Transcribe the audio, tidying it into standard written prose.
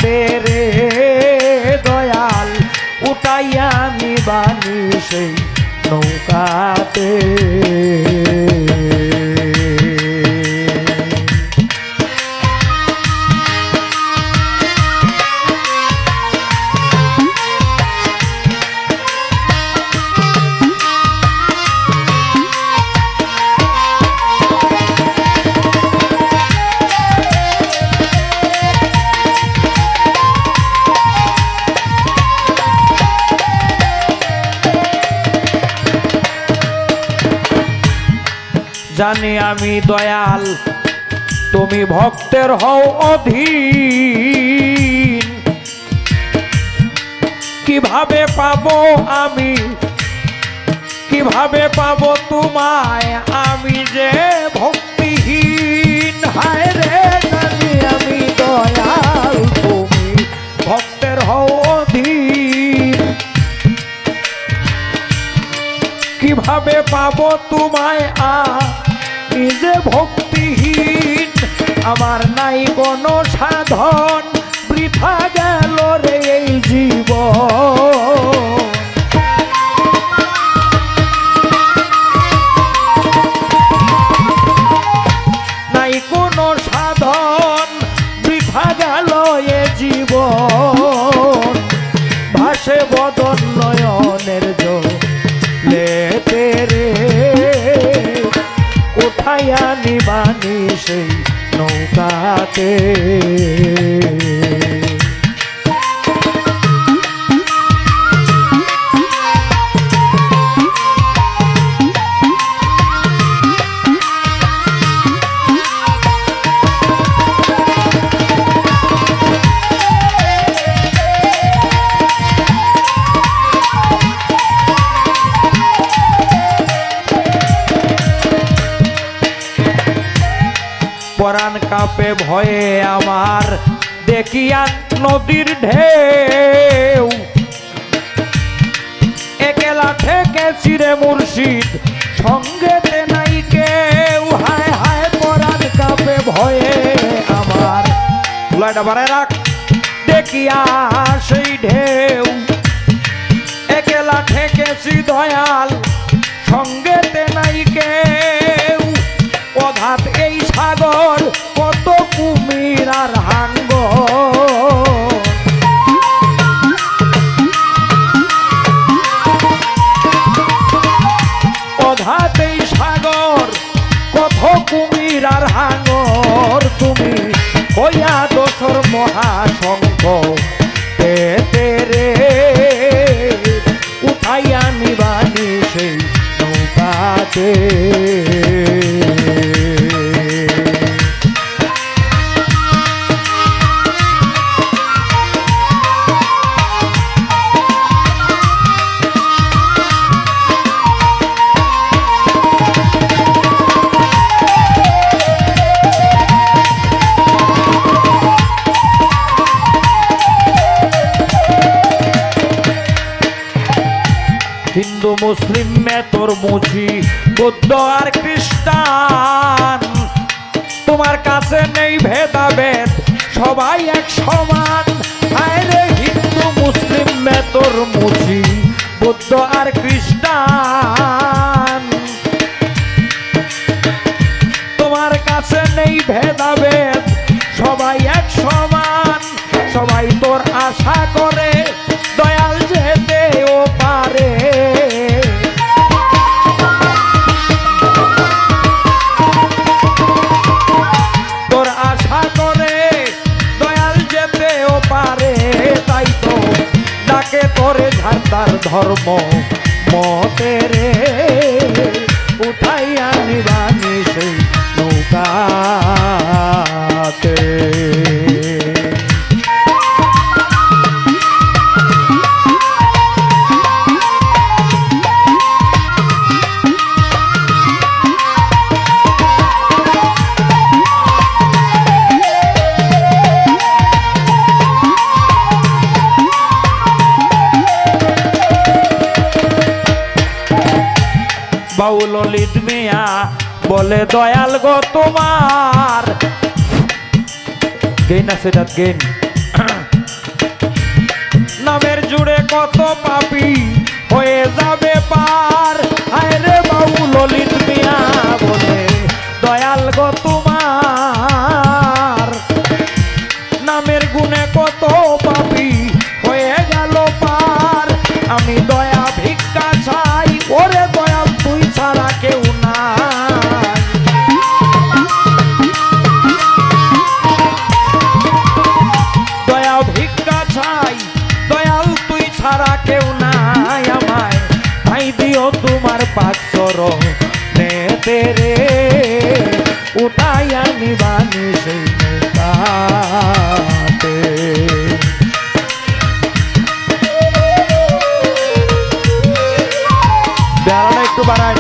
নৌকাতে রে দয়াল উঠাইয়া নিবানি সেই নৌকাতে। জানি আমি দয়াল তুমি ভক্তের হও অধীন, কিভাবে পাবো আমি, কিভাবে পাবো তোমায় আমি যে ভক্তিহীন। হায় রে জানি আমি দয়াল তুমি ভক্তের হও অধীন, কিভাবে পাবো তোমায় আমি যে ভক্তিহীন। আমার নাই কোনো সাধন বৃথা গেল রে এই জীবন। নাই কোনো সাধন বৃথা গেল এ জীবন। ভাসে বদন নয়নের জলেতে রে উঠাইয়া নিবানি সেই নৌকাতে। পরাণ কাঁপে ভয়ে আমার দেখিয়া নদীর ঢেউ, একলা থেকে চিরে মুর্শিদ সঙ্গেতে নাই কেউ। হায় হায় পরাণ কাঁপে ভয়ে আমার, লাইটা বাড়ায় রাখ, দেখিয়া সেই ঢেউ, একলা ঠেকেছি দয়াল সঙ্গেতে নাই কেউ। অঘাত এই সাগর কত কুমির আর হাঙ্গর, অঘাত এই সাগর কত কুমির আর হাঙ্গর। তুমি হইয়া দোসর মহাশঙ্খ পেতে রে উঠাইয়া নিবানি সেই নৌকাতে। হিন্দু মুসলিম মেতর মুছি বৌদ্ধ আর খ্রিস্টান, তোমার কাছে নেই ভেদাভেদ সবাই এক সমান। হায় রে হিন্দু মুসলিম মেতর মুছি বৌদ্ধ আর খ্রিস্টান, তোমার কাছে নেই ভেদাভেদ সবাই এক সমান। সবাই তোর আশা করে দয়াল যেতেও পারে, তোর আশা করে দয়াল যেতেও পারে। তাই তো ডাকে তোরে ঝাড়তার ধর্ম মতে রে উঠাইয়া নিবানি সেই নৌকাতে। বাউল ললিত মিয়া বলে দয়াল গো তোমার গেন আছে গেন কত পাপী হয়ে যাবে পার। হায় রে বাবু ললিত মিয়া বলে দয়াল গো তোমার নামের গুণে কত পাপী হয়ে গেল পার। আমি দয়া ভিক্ষা চাই ওরে দয়াল তুই ছাড়া কেউ নাই। দয়া ভিক্ষা চাই দয়াল তুই ছাড়া কেউ নাই। আমায় ভাই দিও তোমার পাঁচর নেতে রে উঠাইয়া নিবানি সেই নৌকাতে। বেড়াটা একটু বাড়াই।